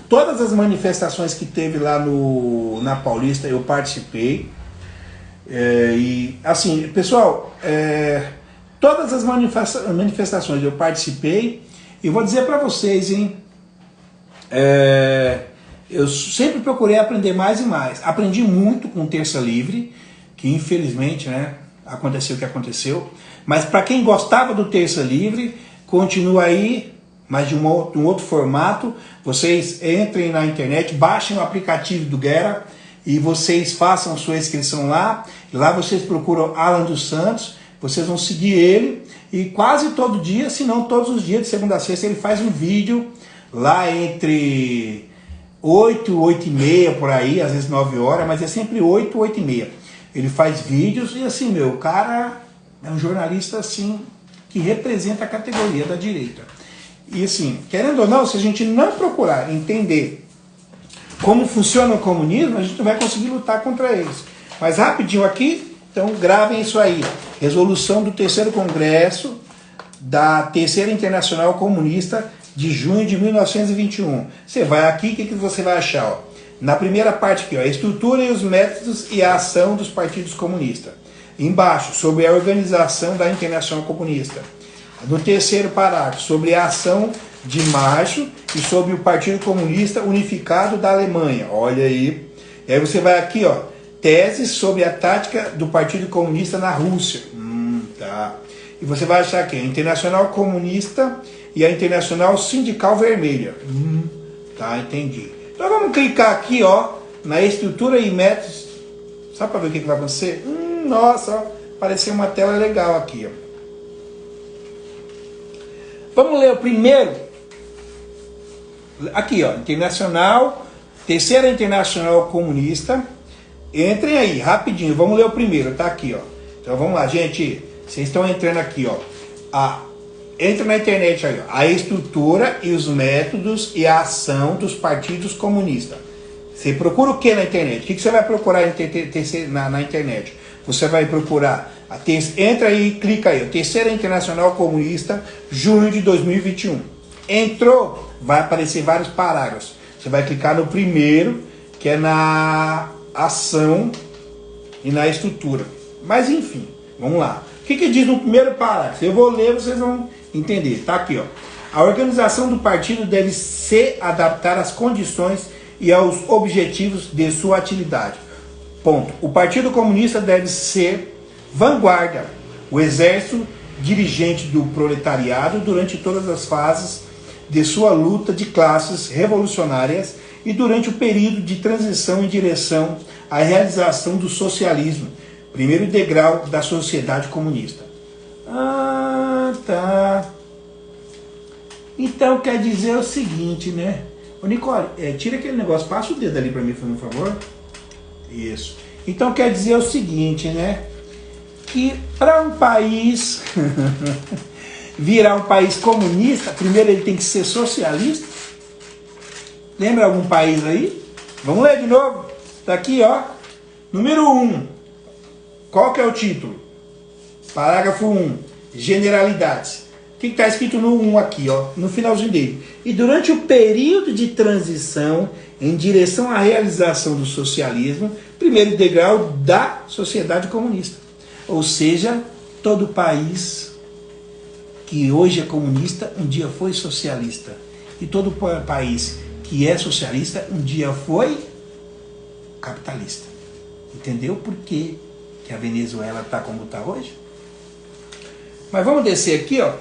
todas as manifestações que teve lá na Paulista, eu participei. E assim, pessoal, todas as manifestações eu participei, e vou dizer para vocês, hein, eu sempre procurei aprender mais e mais. Aprendi muito com Terça Livre, que infelizmente, né, aconteceu o que aconteceu, mas para quem gostava do Terça Livre, continua aí, mas de um outro formato. Vocês entrem na internet, baixem o aplicativo do Guerra e vocês façam sua inscrição lá. Lá vocês procuram Alan dos Santos, vocês vão seguir ele, e quase todo dia, se não todos os dias, de segunda a sexta, ele faz um vídeo lá entre 8, 8 e meia, por aí, às vezes 9 horas, mas é sempre 8, 8 e meia. Ele faz vídeos e assim, meu, o cara é um jornalista assim, que representa a categoria da direita. E assim, querendo ou não, se a gente não procurar entender como funciona o comunismo, a gente não vai conseguir lutar contra eles. Mas rapidinho aqui, então gravem isso aí. Resolução do 3º Congresso da Terceira Internacional Comunista de junho de 1921. Você vai aqui, o que você vai achar? Ó? Na primeira parte aqui, ó, a estrutura e os métodos e a ação dos partidos comunistas. Embaixo, sobre a organização da Internacional Comunista. No terceiro parágrafo, sobre a ação de março e sobre o Partido Comunista Unificado da Alemanha. Olha aí. E aí você vai aqui, ó, teses sobre a tática do Partido Comunista na Rússia. Tá. E você vai achar aqui, a Internacional Comunista e a Internacional Sindical Vermelha. Tá, entendi. Então vamos clicar aqui, ó, na estrutura e métodos. Só para ver o que vai acontecer? Nossa, ó, apareceu uma tela legal aqui, ó. Vamos ler o primeiro. Aqui, ó, Internacional, Terceira Internacional Comunista. Entrem aí, rapidinho, vamos ler o primeiro, tá aqui, ó. Então vamos lá, gente. Vocês estão entrando aqui, ó. Entra na internet aí, ó. A estrutura e os métodos e a ação dos partidos comunistas. Você procura o que na internet? O que você vai procurar na internet? Você vai procurar, entra aí e clica aí, Terceira Internacional Comunista, junho de 2021. Entrou, vai aparecer vários parágrafos. Você vai clicar no primeiro, que é na ação e na estrutura. Mas enfim, vamos lá. O que diz no primeiro parágrafo? Eu vou ler, vocês vão entender. Tá aqui, ó. A organização do partido deve se adaptar às condições e aos objetivos de sua atividade. Ponto. O Partido Comunista deve ser vanguarda, o exército dirigente do proletariado durante todas as fases de sua luta de classes revolucionárias e durante o período de transição em direção à realização do socialismo, primeiro degrau da sociedade comunista. Ah, tá. Então quer dizer o seguinte, né? Ô Nicole, tira aquele negócio, passa o dedo ali para mim, por favor. Isso. Então quer dizer o seguinte, né? Que para um país virar um país comunista, primeiro ele tem que ser socialista. Lembra algum país aí? Vamos ler de novo. Tá aqui, ó. Número 1. Qual que é o título? Parágrafo 1. Generalidades. O que está escrito no 1 aqui, ó, no finalzinho dele? E durante o período de transição em direção à realização do socialismo, primeiro degrau da sociedade comunista. Ou seja, todo país que hoje é comunista, um dia foi socialista. E todo país que é socialista, um dia foi capitalista. Entendeu por que a Venezuela está como está hoje? Mas vamos descer aqui, ó.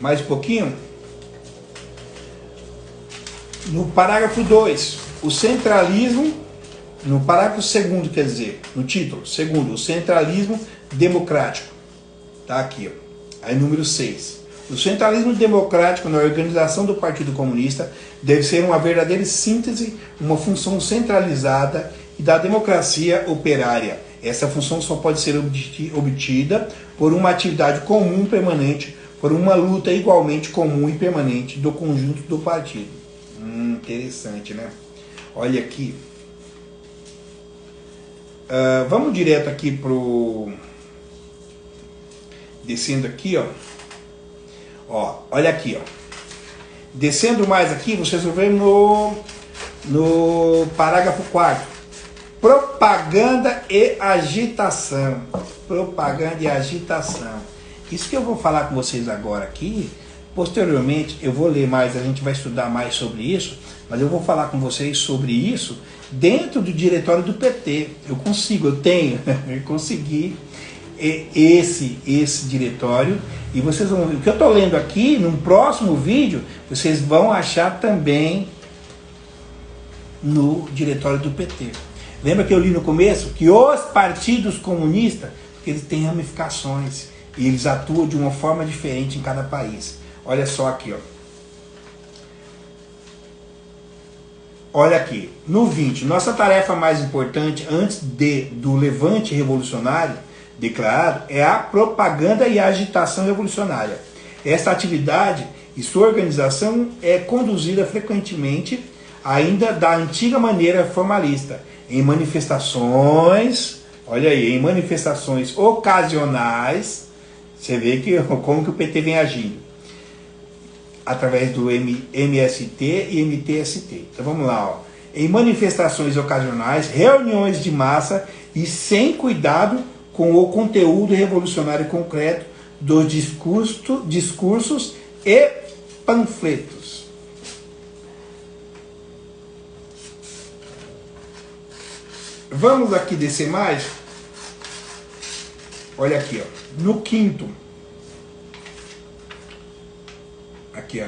Mais um pouquinho. No parágrafo 2, o centralismo, no parágrafo 2º, quer dizer, no título, segundo, o centralismo democrático. Tá aqui, ó. Aí número 6. O centralismo democrático na organização do Partido Comunista deve ser uma verdadeira síntese, uma função centralizada e da democracia operária. Essa função só pode ser obtida por uma atividade comum permanente, por uma luta igualmente comum e permanente do conjunto do partido. Interessante, né? Olha aqui. Vamos direto aqui pro... Descendo aqui, ó. Olha aqui, ó. Descendo mais aqui, vocês vão ver no parágrafo 4º. Propaganda e agitação. Propaganda e agitação. Isso que eu vou falar com vocês agora aqui, posteriormente eu vou ler mais, a gente vai estudar mais sobre isso, mas eu vou falar com vocês sobre isso dentro do diretório do PT. Eu consegui esse diretório, e vocês vão ver, o que eu estou lendo aqui, no próximo vídeo, vocês vão achar também no diretório do PT. Lembra que eu li no começo que os partidos comunistas, eles têm ramificações e eles atuam de uma forma diferente em cada país. Olha só aqui, ó. Olha aqui, no 20, nossa tarefa mais importante antes do levante revolucionário declarado é a propaganda e a agitação revolucionária. Esta atividade e sua organização é conduzida frequentemente ainda da antiga maneira formalista, em manifestações, olha aí, em manifestações ocasionais. Você vê como que o PT vem agindo, através do MST e MTST. Então vamos lá, ó. Em manifestações ocasionais, reuniões de massa e sem cuidado com o conteúdo revolucionário concreto dos discursos e panfletos. Vamos aqui descer mais. Olha aqui, ó. No 5º. Aqui, ó.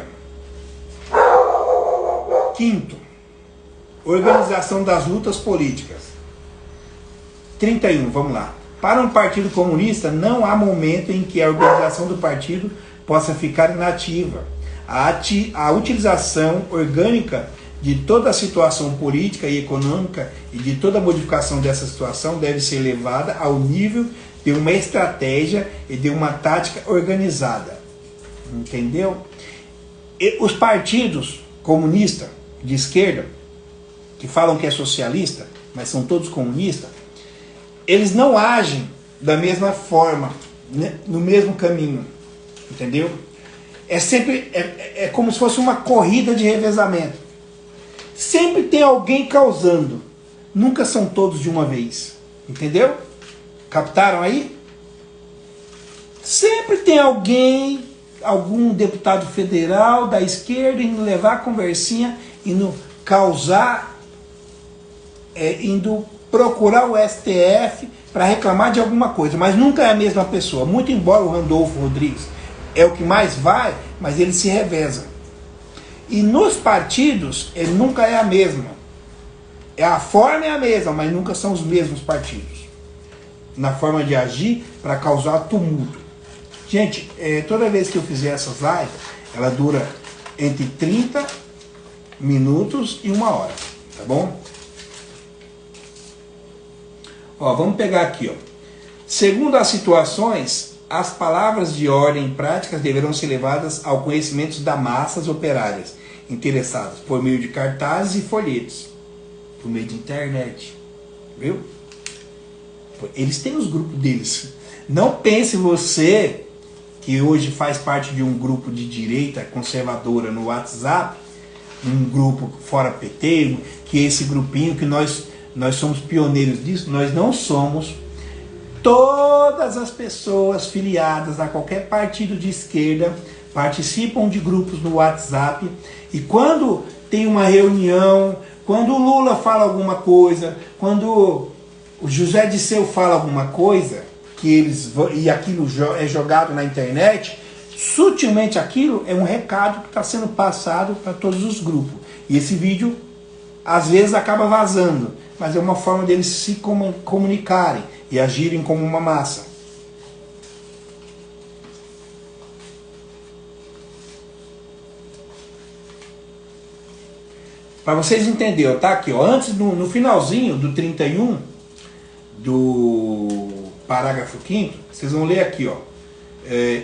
5º. Organização das lutas políticas. 31, vamos lá. Para um partido comunista, não há momento em que a organização do partido possa ficar inativa. A utilização orgânica de toda a situação política e econômica e de toda a modificação dessa situação deve ser levada ao nível de uma estratégia e de uma tática organizada. Entendeu? E os partidos comunistas de esquerda, que falam que é socialista, mas são todos comunistas, eles não agem da mesma forma, né, no mesmo caminho. Entendeu? É sempre é como se fosse uma corrida de revezamento. Sempre tem alguém causando. Nunca são todos de uma vez. Entendeu? Captaram aí? Sempre tem alguém, algum deputado federal da esquerda indo levar a conversinha, indo causar, indo procurar o STF para reclamar de alguma coisa. Mas nunca é a mesma pessoa. Muito embora o Randolfo Rodrigues é o que mais vai, mas ele se reveza. E nos partidos, ele nunca é a mesma. A forma é a mesma, mas nunca são os mesmos partidos. Na forma de agir para causar tumulto. Gente, toda vez que eu fizer essas lives, ela dura entre 30 minutos e 1 hora. Tá bom? Ó, vamos pegar aqui, ó. Segundo as situações, as palavras de ordem práticas deverão ser levadas ao conhecimento das massas operárias interessadas por meio de cartazes e folhetos, por meio de internet, viu? Eles têm os grupos deles. Não pense você que hoje faz parte de um grupo de direita conservadora no WhatsApp, um grupo fora PT, que esse grupinho que nós somos pioneiros disso. Nós não somos. Todas as pessoas filiadas a qualquer partido de esquerda participam de grupos no WhatsApp, e quando tem uma reunião, quando o Lula fala alguma coisa, quando o José Disseu fala alguma coisa, e aquilo é jogado na internet, sutilmente aquilo é um recado que está sendo passado para todos os grupos. E esse vídeo às vezes acaba vazando, mas é uma forma deles se comunicarem e agirem como uma massa. Para vocês entenderem, tá aqui, ó, antes, no finalzinho do 31, do parágrafo 5º, vocês vão ler aqui, ó.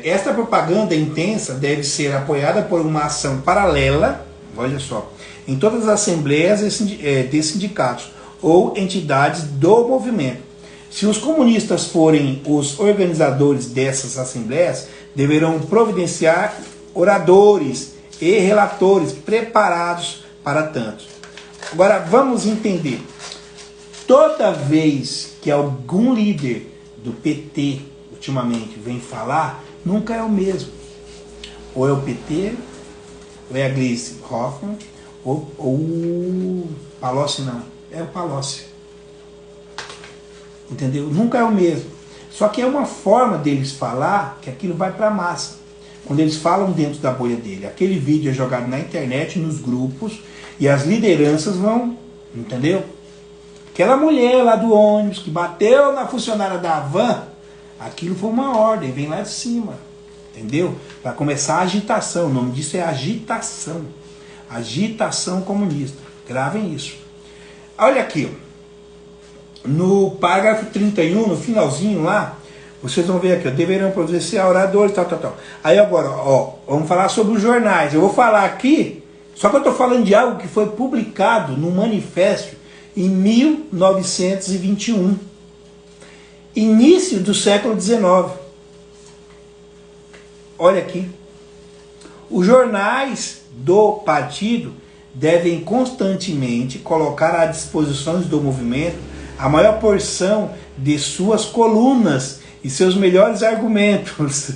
Esta propaganda intensa deve ser apoiada por uma ação paralela, olha só, em todas as assembleias de sindicatos ou entidades do movimento. Se os comunistas forem os organizadores dessas assembleias, deverão providenciar oradores e relatores preparados para tanto. Agora vamos entender. Toda vez que algum líder do PT ultimamente vem falar, nunca é o mesmo. Ou é o PT, ou é a Gleisi Hoffmann, ou o Palocci não. É o Palocci. Entendeu? Nunca é o mesmo. Só que é uma forma deles falar que aquilo vai para a massa. Quando eles falam dentro da bolha dele. Aquele vídeo é jogado na internet, nos grupos, e as lideranças vão, entendeu? Aquela mulher lá do ônibus que bateu na funcionária da van, aquilo foi uma ordem, vem lá de cima, entendeu? Para começar a agitação, o nome disso é agitação. Agitação comunista. Gravem isso. Olha aqui, ó. No parágrafo 31, no finalzinho lá, vocês vão ver aqui, ó, deverão providenciar oradores, tal. Aí agora, ó, vamos falar sobre os jornais. Eu vou falar aqui, só que eu estou falando de algo que foi publicado no manifesto em 1921, início do século XIX. Olha aqui. Os jornais do partido devem constantemente colocar à disposição do movimento a maior porção de suas colunas e seus melhores argumentos.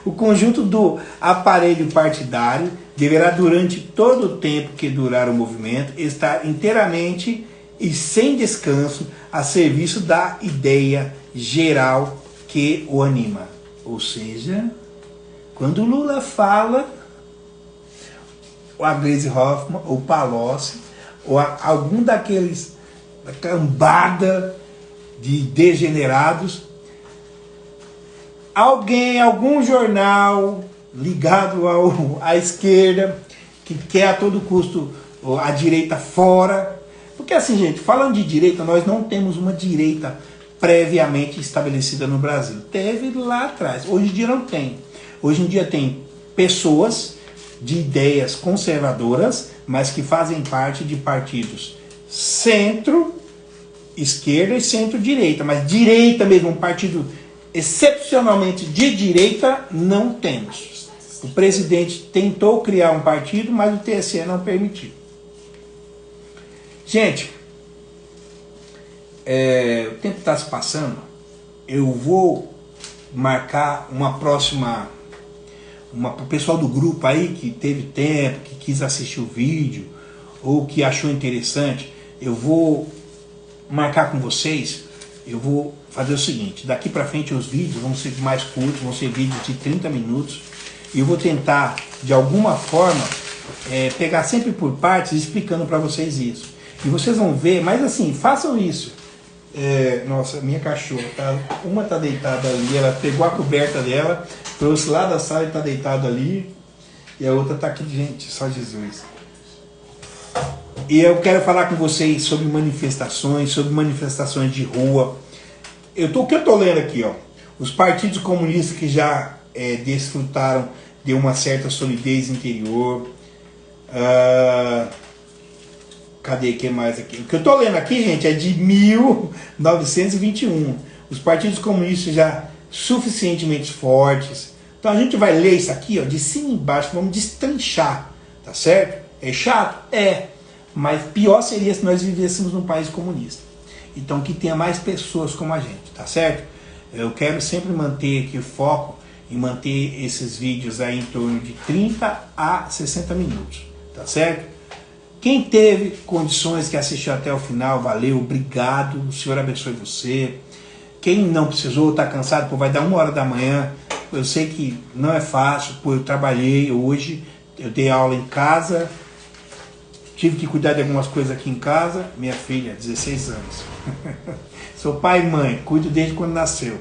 O conjunto do aparelho partidário deverá, durante todo o tempo que durar o movimento, estar inteiramente e sem descanso a serviço da ideia geral que o anima. Ou seja, quando o Lula fala, ou a Gleisi Hoffmann, ou o Palocci, ou algum daqueles da cambada de degenerados, algum jornal ligado à esquerda, que quer a todo custo a direita fora. Porque assim, gente, falando de direita, nós não temos uma direita previamente estabelecida no Brasil. Teve lá atrás, hoje em dia não tem. Hoje em dia tem pessoas de ideias conservadoras, mas que fazem parte de partidos centro-esquerda e centro-direita. Mas direita mesmo, um partido excepcionalmente de direita, não temos. O presidente tentou criar um partido, mas o TSE não permitiu. Gente, o tempo está se passando. Eu vou marcar uma próxima... o pessoal do grupo aí que teve tempo, que quis assistir o vídeo, ou que achou interessante, eu vou marcar com vocês. Eu vou fazer o seguinte: daqui para frente os vídeos vão ser mais curtos, vão ser vídeos de 30 minutos, e eu vou tentar, de alguma forma, pegar sempre por partes, explicando para vocês isso. E vocês vão ver, mas assim, façam isso. Nossa, minha cachorra, uma tá deitada ali, ela pegou a coberta dela, trouxe lá da sala e tá deitada ali, e a outra tá aqui, gente, só Jesus. E eu quero falar com vocês sobre manifestações de rua. O que eu tô lendo aqui, ó, os partidos comunistas que já desfrutaram de uma certa solidez interior. Cadê, que mais aqui? O que eu tô lendo aqui, gente, é de 1921. Os partidos comunistas já suficientemente fortes. Então a gente vai ler isso aqui, ó, de cima e embaixo, vamos destrinchar, tá certo? É chato? É. Mas pior seria se nós vivêssemos num país comunista. Então que tenha mais pessoas como a gente, tá certo? Eu quero sempre manter aqui o foco em manter esses vídeos aí em torno de 30 a 60 minutos, tá certo? Quem teve condições, que assistiu até o final, valeu, obrigado, o Senhor abençoe você. Quem não precisou, está cansado, vai dar 1h da manhã, eu sei que não é fácil, eu trabalhei hoje, eu dei aula em casa, tive que cuidar de algumas coisas aqui em casa, minha filha, 16 anos. Sou pai e mãe, cuido desde quando nasceu.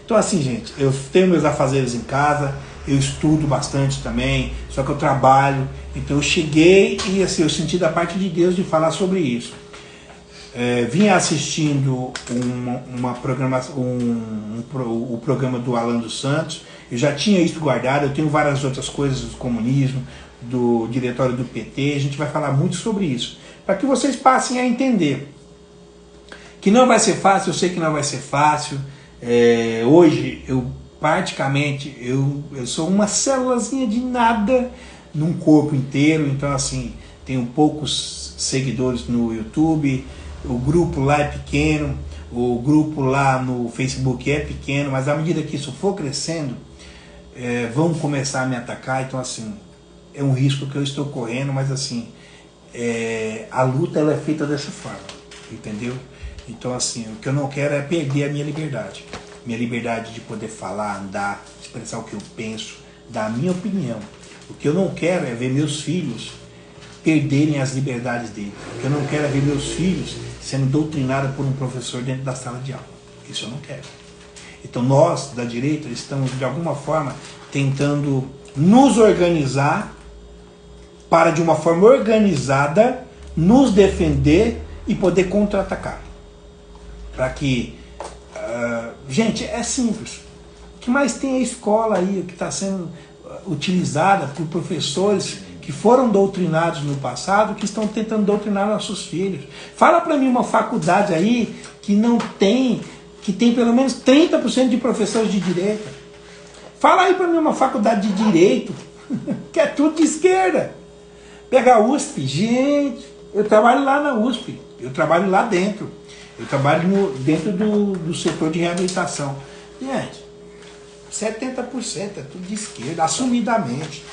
Então assim, gente, eu tenho meus afazeres em casa, eu estudo bastante também, só que eu trabalho. Então eu cheguei e assim, eu senti da parte de Deus de falar sobre isso. Vinha assistindo o programa do Alan dos Santos, eu já tinha isso guardado, eu tenho várias outras coisas do comunismo, do diretório do PT, a gente vai falar muito sobre isso, para que vocês passem a entender que não vai ser fácil, eu sei que não vai ser fácil. Hoje, eu praticamente, eu sou uma célulazinha de nada num corpo inteiro, então assim, tenho poucos seguidores no YouTube, o grupo lá é pequeno, o grupo lá no Facebook é pequeno, mas à medida que isso for crescendo, vão começar a me atacar, então assim, é um risco que eu estou correndo, mas assim, a luta ela é feita dessa forma, entendeu? Então assim, o que eu não quero é perder a minha liberdade de poder falar, andar, expressar o que eu penso, dar a minha opinião. O que eu não quero é ver meus filhos perderem as liberdades deles. O que eu não quero é ver meus filhos sendo doutrinados por um professor dentro da sala de aula. Isso eu não quero. Então nós, da direita, estamos de alguma forma tentando nos organizar para de uma forma organizada nos defender e poder contra-atacar. Para que... gente, é simples. O que mais tem é a escola aí, que está sendo utilizada por professores que foram doutrinados no passado, que estão tentando doutrinar nossos filhos. Fala para mim uma faculdade aí que não tem, que tem pelo menos 30% de professores de direita. Fala aí para mim uma faculdade de direito, que é tudo de esquerda. Pega a USP, gente, eu trabalho lá na USP, eu trabalho lá dentro. Eu trabalho dentro do setor de reabilitação. Gente, 70% é tudo de esquerda, assumidamente.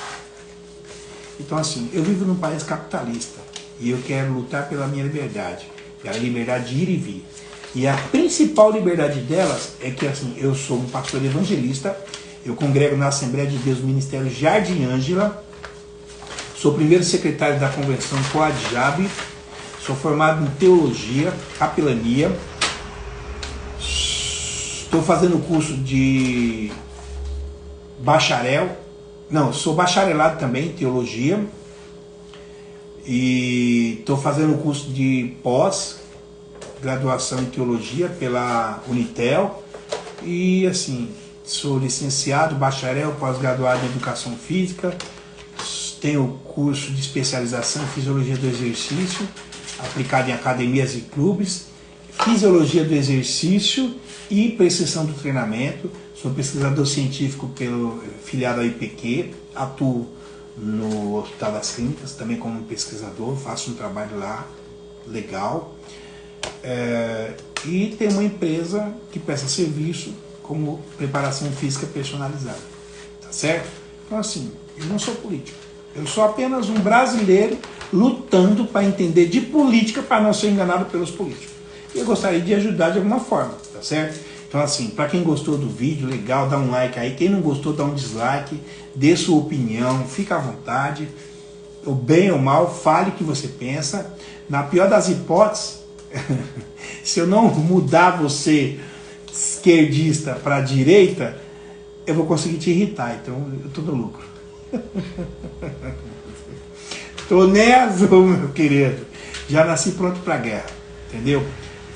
Então assim, eu vivo num país capitalista e eu quero lutar pela minha liberdade, pela liberdade de ir e vir. E a principal liberdade delas é que assim, eu sou um pastor evangelista, eu congrego na Assembleia de Deus Ministério Jardim Ângela, sou primeiro secretário da Convenção Coadjab, sou formado em teologia, capelania, estou fazendo curso de bacharel, sou bacharelado também em teologia e estou fazendo curso de pós-graduação em teologia pela Unitel e assim, sou licenciado, bacharel, pós-graduado em educação física, tenho curso de especialização em fisiologia do exercício, aplicado em academias e clubes, fisiologia do exercício e precisão do treinamento. Sou pesquisador científico filiado ao IPQ, atuo no Hospital das Clínicas, também como pesquisador, faço um trabalho lá legal. E tenho uma empresa que presta serviço como preparação física personalizada. Tá certo? Então assim, eu não sou político. Eu sou apenas um brasileiro lutando para entender de política para não ser enganado pelos políticos. E eu gostaria de ajudar de alguma forma, tá certo? Então assim, para quem gostou do vídeo, legal, dá um like aí. Quem não gostou, dá um dislike, dê sua opinião, fica à vontade. Ou bem ou mal, fale o que você pensa. Na pior das hipóteses, se eu não mudar você esquerdista para direita, eu vou conseguir te irritar, então eu tô no lucro. Tô nem azul, meu querido. Já nasci pronto para a guerra, entendeu?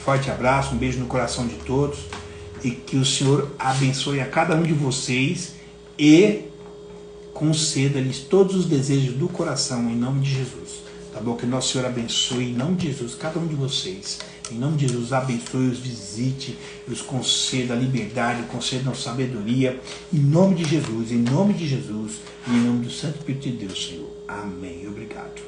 Forte abraço, um beijo no coração de todos e que o Senhor abençoe a cada um de vocês e conceda-lhes todos os desejos do coração em nome de Jesus. Tá bom? Que nosso Senhor abençoe em nome de Jesus cada um de vocês. Em nome de Jesus, abençoe, os visite, os conceda liberdade, conceda sabedoria. Em nome de Jesus, em nome de Jesus, e em nome do Santo Espírito de Deus, Senhor. Amém. Obrigado.